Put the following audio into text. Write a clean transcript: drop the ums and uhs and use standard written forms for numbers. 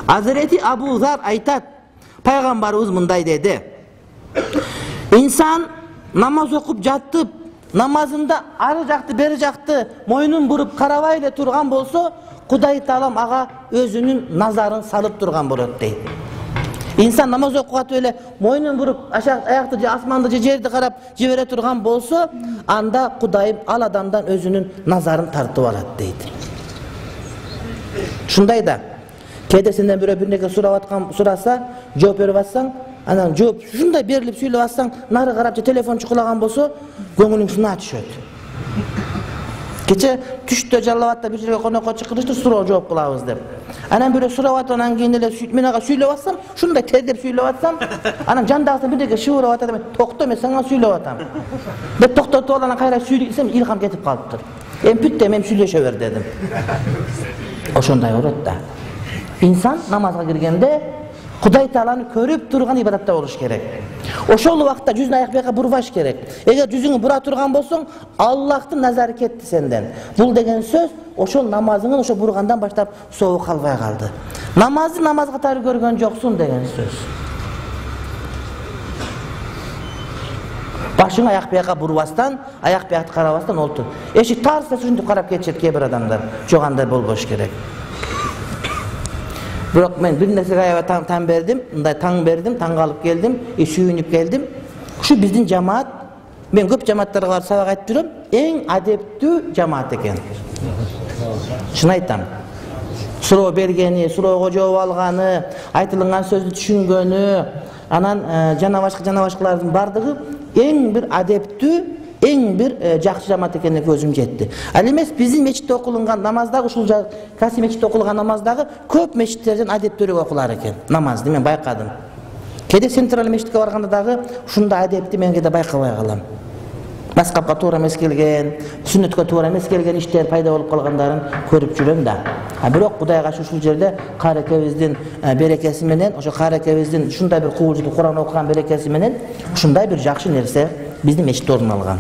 Hazreti Abu Zar aytat, Peygamberimiz mınday dedi. İnsan namaz okup jatıp, namazında arı jaktı, beri jaktı, moyunun burup karabayla turgan bolsa, Kuday Taalam ağa özünün nazarın salıp turgan bolot deydi. İnsan namaz okuat öyle moyunun burup aşağı ayaktı, asmandı, жерди karap jibere turgan bolsa, anda Kudayım al adamdan özünün nazarın tartıp alat deydi. Şunday da, kedesinden bir neke surasa, cevap verip atsan, anan cevap şunday berilip söylep atsan, nары karapça telefon çukulagan bolsa, göңүлүң şuna düşöt. Keçe түштө жаллабатта bir жерге конокко чыкырышты, суроо жооп кылабыз деп. Анан бирөө сурап атып, анан кийин эле мен ага сүйлөп атсам, шундай тердеп сүйлөп атсам, анан жандагысы бирдеке шыбырып атат, мен токто, мен сага сүйлөп атам. Мен токтотуп алып анан кайра сүйлөсөм, илхам кетип калыптыр. Бүттү, мен сүйлөшө бер дедим. Ошондой болот да. İnsan namazga kirgende Kuday Taalаны көрүп турган ибадатта болуш керек. Ошол убакта жүзүн аяк бияка бурбаш керек. Эгер жүзүңү бура турган болсоң, Аллахтын назары кетти сенден. Бул деген сөз ошол намазыңын ошо бургандан баштап соогу калбай калды. Намазды намаз катары көргөн жоксуң деген сөз. Башың аяк бияка бурбастан, аяк биякты карабастан олтур. Эшик тарса ушинтип карап кетишет кээ бир адамдар. Жок, андай болбош керек. Бирок мен бир нерсеге аябай таң бердим, мындай таң бердим, таң калып келдим, сүйүнүп келдим. Ушу биздин жамаат, мен көп жамааттарга барып сабак айтып жүрөм, эң адептүү жамаат экен. Шын айтам. Суроо бергени, суроого жооп алганы, айтылган сөздү түшүнгөнү, анан жана башкалардын бардыгы эң бир адептүү, эң бир жакшы жамаат экенине көзүм жетти. Ал эмес биздин мечитте окулган намаздагы ушул кайсы мечитте окулган намаздагы көп мечиттерден адептүүрөөк окулар экен намазды, мен байкадым. Кээде централдык мечитке барганда дагы ушундай адепти мен кээде байкабай калам. Маскапка туура эмес келген, сүннөткө туура эмес келген иштер пайда болуп калгандарын көрүп жүрөм да. Бирок Кудайга ушул жерде карекебиздин берекеси менен, ошо карекебиздин ушундай бир куулжуду Куран окуган берекеси менен ушундай бир жакшы нерсе биздин мечитте орун алган.